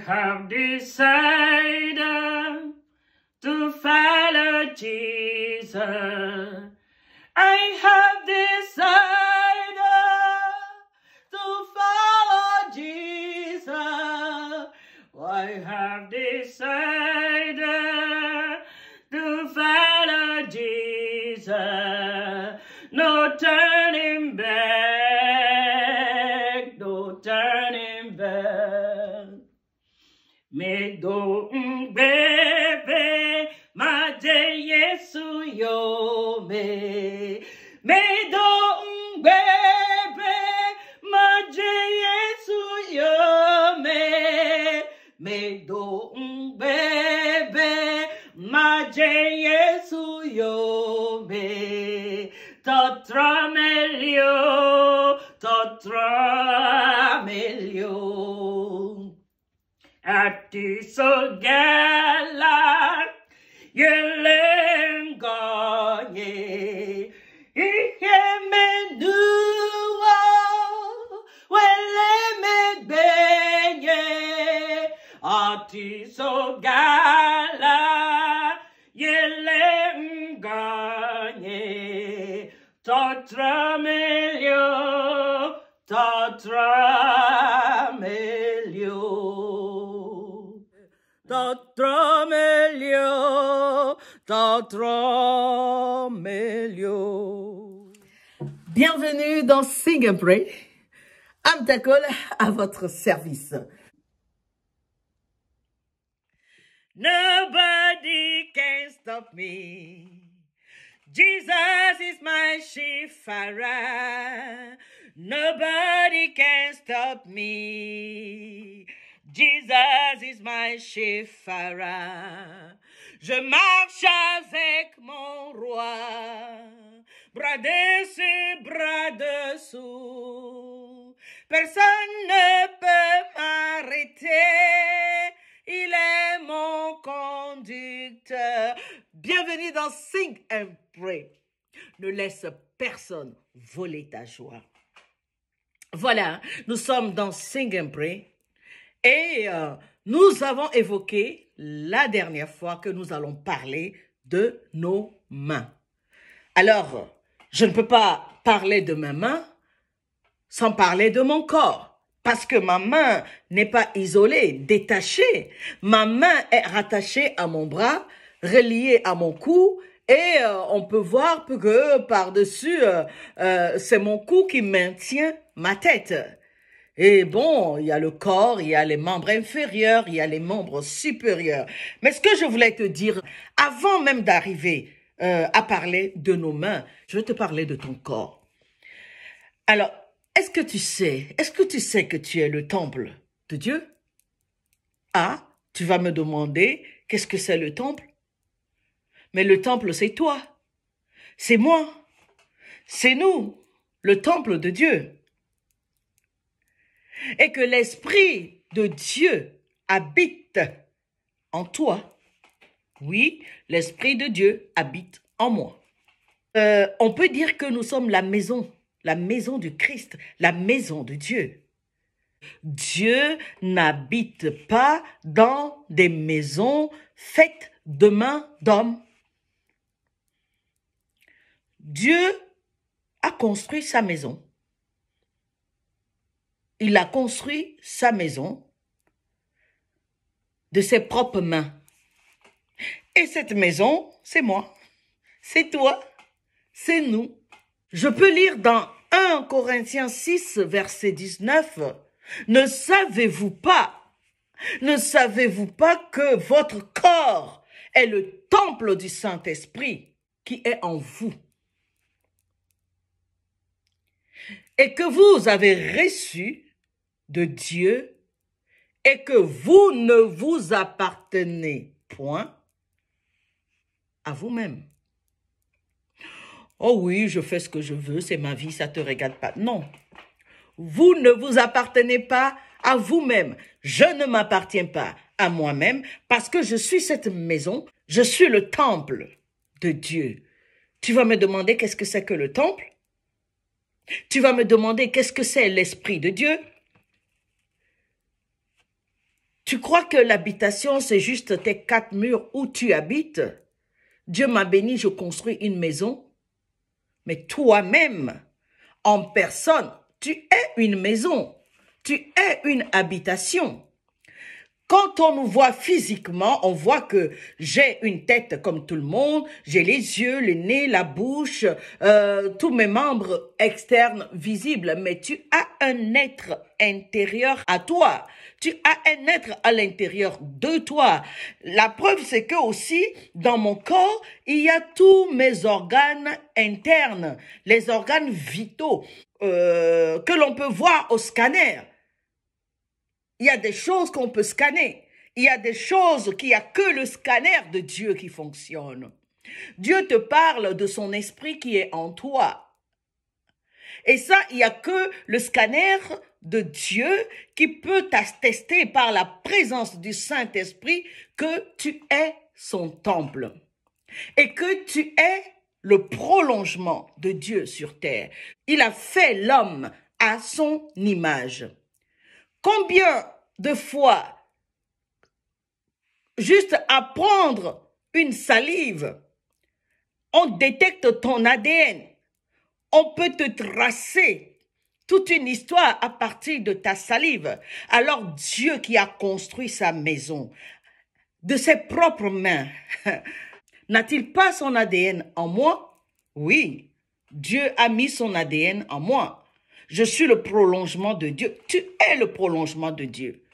have decided to follow Jesus. I have decided to follow Jesus. I have decided to follow Jesus. No turning back, no turning back. Me do bebe ma de Yesu yo me. Me do bebe ma de Yesu yo me. Me do bebe ma de Yesu yo me. T'autre melio, t'autre melio. Ati so gala, yelen ganye. Ihe menua, wele me benye. Ati so gala, yelen ganye. T'autre melio, t'autre melio. T'autre melio, t'autre melio. Bienvenue dans Sing and Pray. Amtakol à votre service. Nobody can stop me. Jesus is my shepherd. Nobody can stop me. Jesus is my shepherd. Je marche avec mon roi. Bras dessus, bras dessous. Personne ne peut m'arrêter. Il est mon conducteur. Bienvenue dans Sing and Pray. Ne laisse personne voler ta joie. Voilà, nous sommes dans Sing and Pray et nous avons évoqué la dernière fois que nous allons parler de nos mains. Alors, je ne peux pas parler de ma main sans parler de mon corps. Parce que ma main n'est pas isolée, détachée. Ma main est rattachée à mon bras, reliée à mon cou. Et on peut voir que par-dessus, c'est mon cou qui maintient ma tête. Et bon, il y a le corps, il y a les membres inférieurs, il y a les membres supérieurs. Mais ce que je voulais te dire, avant même d'arriver à parler de nos mains, je vais te parler de ton corps. Alors, est-ce que tu sais que tu es le temple de Dieu? Ah, tu vas me demander, qu'est-ce que c'est le temple? Mais le temple, c'est toi, c'est moi, c'est nous, le temple de Dieu. Et que l'Esprit de Dieu habite en toi. Oui, l'Esprit de Dieu habite en moi. On peut dire que nous sommes la maison du Christ, la maison de Dieu. Dieu n'habite pas dans des maisons faites de mains d'hommes. Dieu a construit sa maison. Il a construit sa maison de ses propres mains. Et cette maison, c'est moi, c'est toi, c'est nous. Je peux lire dans 1 Corinthiens 6, verset 19, « Ne savez-vous pas que votre corps est le temple du Saint-Esprit qui est en vous et que vous avez reçu de Dieu et que vous ne vous appartenez point à vous-même. » Oh oui, je fais ce que je veux, c'est ma vie, ça te regarde pas. Non, vous ne vous appartenez pas à vous-même. Je ne m'appartiens pas à moi-même parce que je suis cette maison, je suis le temple de Dieu. Tu vas me demander qu'est-ce que c'est que le temple? Tu vas me demander qu'est-ce que c'est l'Esprit de Dieu? Tu crois que l'habitation, c'est juste tes 4 murs où tu habites? Dieu m'a béni, je construis une maison. Mais toi-même, en personne, tu es une maison. Tu es une habitation. Quand on nous voit physiquement, on voit que j'ai une tête comme tout le monde, j'ai les yeux, le nez, la bouche, tous mes membres externes visibles, mais tu as un être intérieur à toi. Tu as un être à l'intérieur de toi. La preuve, c'est que aussi, dans mon corps, il y a tous mes organes internes, les organes vitaux que l'on peut voir au scanner. Il y a des choses qu'on peut scanner. Il y a des choses qu'il n'y a que le scanner de Dieu qui fonctionne. Dieu te parle de son esprit qui est en toi. Et ça, il n'y a que le scanner de Dieu qui peut t'attester par la présence du Saint-Esprit que tu es son temple et que tu es le prolongement de Dieu sur terre. Il a fait l'homme à son image. Combien de fois, juste à prendre une salive, on détecte ton ADN, on peut te tracer toute une histoire à partir de ta salive. Alors Dieu qui a construit sa maison de ses propres mains, n'a-t-il pas son ADN en moi? Oui, Dieu a mis son ADN en moi. Je suis le prolongement de Dieu. Tu es le prolongement de Dieu.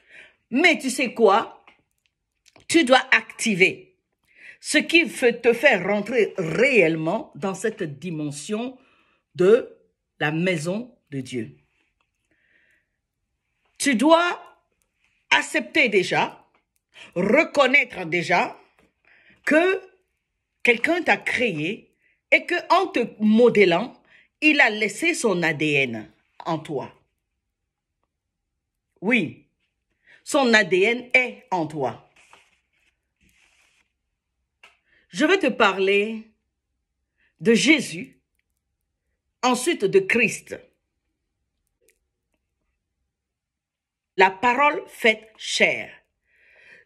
Mais tu sais quoi? Tu dois activer ce qui te fait rentrer réellement dans cette dimension de la maison de Dieu. Tu dois accepter déjà, reconnaître déjà que quelqu'un t'a créé et qu'en te modelant, il a laissé son ADN en toi. Oui, son ADN est en toi. Je vais te parler de Jésus, ensuite de Christ. La parole faite chair.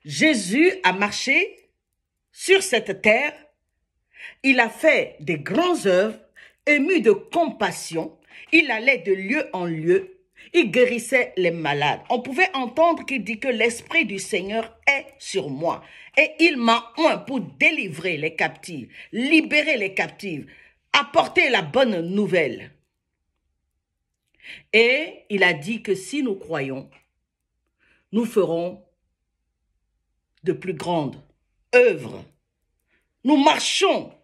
Jésus a marché sur cette terre. Il a fait des grandes œuvres, ému de compassion. Il allait de lieu en lieu. Il guérissait les malades. On pouvait entendre qu'il dit que l'Esprit du Seigneur est sur moi. Et il m'a oint pour délivrer les captifs, libérer les captifs, apporter la bonne nouvelle. Et il a dit que si nous croyons, nous ferons de plus grandes œuvres. Nous marchons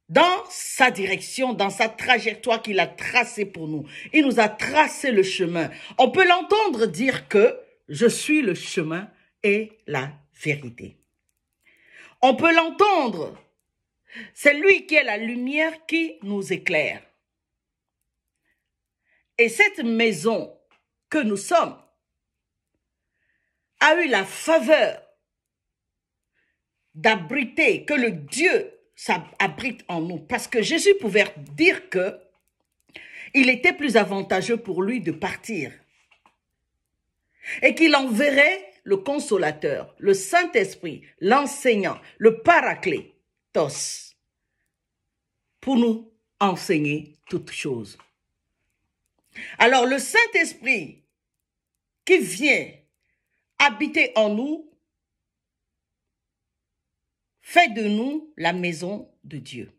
dans sa direction, dans sa trajectoire qu'il a tracée pour nous. Il nous a tracé le chemin. On peut l'entendre dire que je suis le chemin et la vérité. On peut l'entendre. C'est lui qui est la lumière qui nous éclaire. Et cette maison que nous sommes a eu la faveur d'abriter, que le Dieu abrite en nous. Parce que Jésus pouvait dire que il était plus avantageux pour lui de partir. Et qu'il enverrait le consolateur, le Saint-Esprit, l'enseignant, le paraclétos, pour nous enseigner toutes choses. Alors le Saint-Esprit qui vient habiter en nous, fait de nous la maison de Dieu.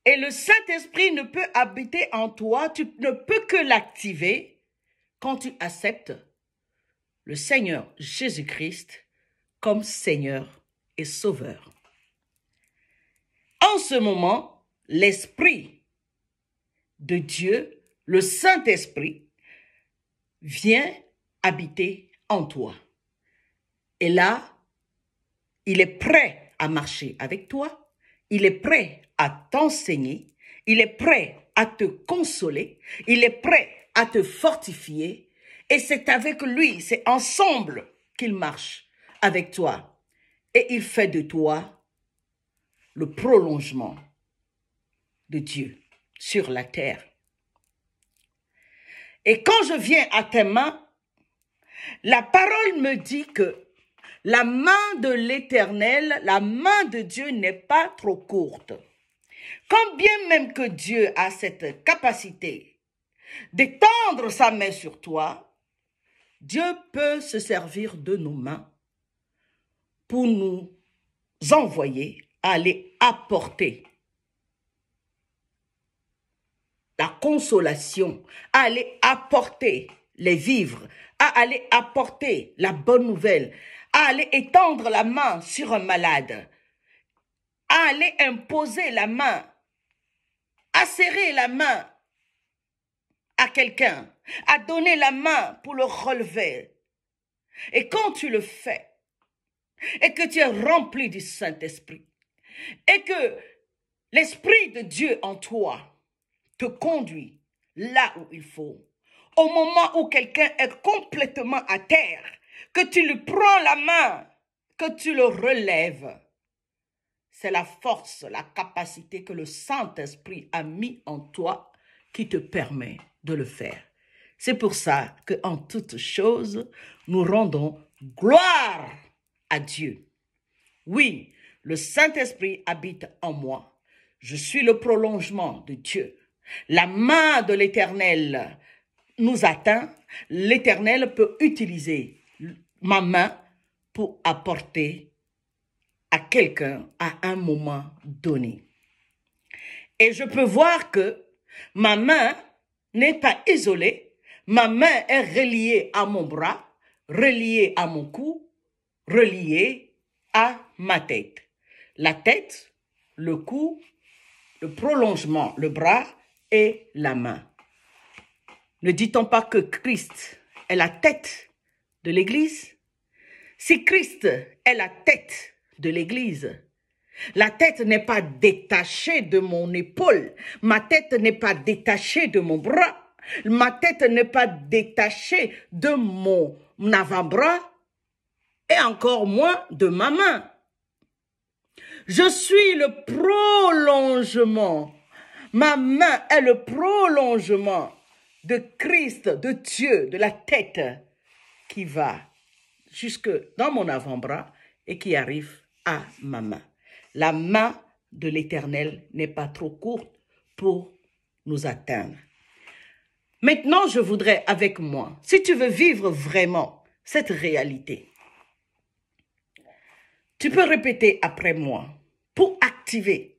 Et le Saint-Esprit ne peut habiter en toi, tu ne peux que l'activer quand tu acceptes le Seigneur Jésus-Christ comme Seigneur et Sauveur. En ce moment, l'Esprit de Dieu, le Saint-Esprit, vient habiter en toi. Et là, il est prêt à marcher avec toi, il est prêt à t'enseigner, il est prêt à te consoler, il est prêt à te fortifier. Et c'est avec lui, c'est ensemble qu'il marche avec toi. Et il fait de toi le prolongement de Dieu sur la terre. Et quand je viens à tes mains, La parole me dit que la main de l'Éternel, la main de Dieu n'est pas trop courte. Quand bien même que Dieu a cette capacité d'étendre sa main sur toi, Dieu peut se servir de nos mains pour nous envoyer à aller apporter la consolation, à aller apporter les vivres, à aller apporter la bonne nouvelle, à aller étendre la main sur un malade, à aller imposer la main, à serrer la main à quelqu'un, à donner la main pour le relever. Et quand tu le fais, et que tu es rempli du Saint-Esprit, et que l'Esprit de Dieu en toi te conduit là où il faut, au moment où quelqu'un est complètement à terre, que tu lui prends la main, que tu le relèves, c'est la force, la capacité que le Saint-Esprit a mis en toi qui te permet de le faire. C'est pour ça qu'en toutes choses, nous rendons gloire à Dieu. Oui, le Saint-Esprit habite en moi. Je suis le prolongement de Dieu. La main de l'Éternel nous atteint. L'Éternel peut utiliser ma main pour apporter à quelqu'un à un moment donné. Et je peux voir que ma main n'est pas isolée. Ma main est reliée à mon bras, reliée à mon cou, reliée à ma tête. La tête, le cou, le prolongement, le bras et la main. Ne dit-on pas que Christ est la tête de l'Église? Si Christ est la tête de l'Église, la tête n'est pas détachée de mon épaule, ma tête n'est pas détachée de mon bras, ma tête n'est pas détachée de mon avant-bras et encore moins de ma main. Je suis le prolongement. Ma main est le prolongement de Christ, de Dieu, de la tête qui va jusque dans mon avant-bras et qui arrive à ma main. La main de l'Éternel n'est pas trop courte pour nous atteindre. Maintenant, je voudrais avec moi, si tu veux vivre vraiment cette réalité, tu peux répéter après moi pour activer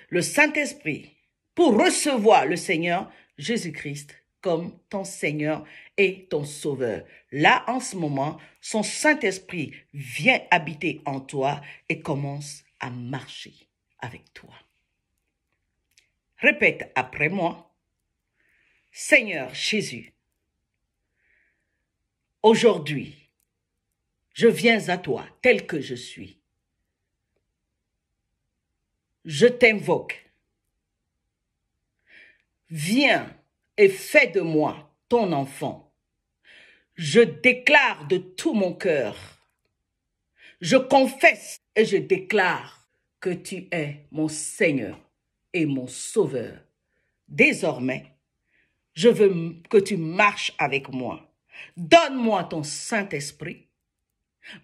le Saint-Esprit, pour recevoir le Seigneur Jésus-Christ comme ton Seigneur et ton Sauveur. Là, en ce moment, son Saint-Esprit vient habiter en toi et commence à marcher avec toi. Répète après moi. Seigneur Jésus, aujourd'hui, je viens à toi tel que je suis. Je t'invoque. Viens et fais de moi ton enfant. Je déclare de tout mon cœur. Je confesse et je déclare que tu es mon Seigneur et mon Sauveur. Désormais, je veux que tu marches avec moi. Donne-moi ton Saint-Esprit.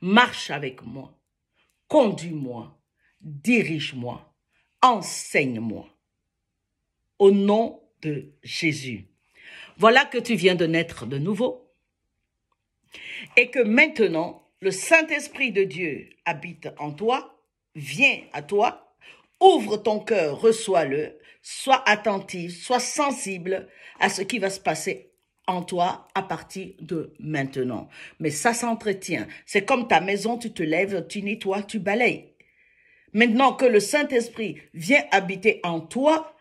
Marche avec moi. Conduis-moi. Dirige-moi. Enseigne-moi. Au nom de Jésus. Voilà que tu viens de naître de nouveau. Et que maintenant, le Saint-Esprit de Dieu habite en toi. Viens à toi. Ouvre ton cœur, reçois-le. Sois attentif, sois sensible à ce qui va se passer en toi à partir de maintenant. Mais ça s'entretient. C'est comme ta maison, tu te lèves, tu nettoies, tu balayes. Maintenant que le Saint-Esprit vient habiter en toi,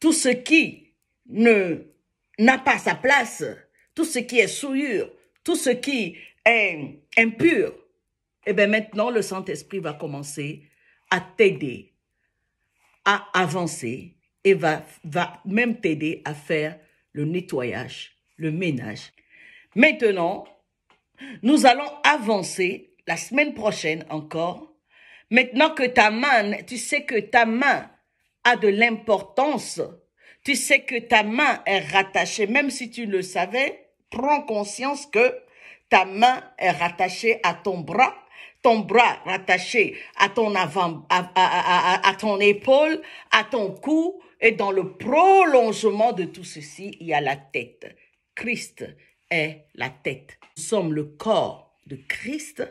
tout ce qui n'a pas sa place, tout ce qui est souillure, tout ce qui est impur, eh bien maintenant le Saint-Esprit va commencer à t'aider, à avancer et va même t'aider à faire le nettoyage, le ménage. Maintenant, nous allons avancer la semaine prochaine encore. Maintenant que ta main, tu sais que ta main a de l'importance, tu sais que ta main est rattachée, même si tu le savais, prends conscience que Ta main est rattachée à ton bras rattaché à ton avant, à ton épaule, à ton cou, et dans le prolongement de tout ceci, il y a la tête. Christ est la tête. Nous sommes le corps de Christ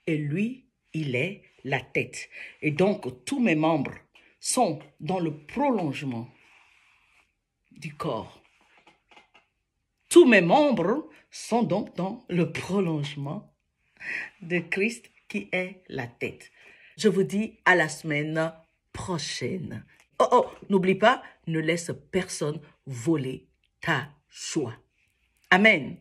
et lui, il est la tête. Et donc, tous mes membres sont dans le prolongement du corps. Tous mes membres sont donc dans le prolongement de Christ qui est la tête. Je vous dis à la semaine prochaine. Oh, n'oublie pas, ne laisse personne voler ta joie. Amen.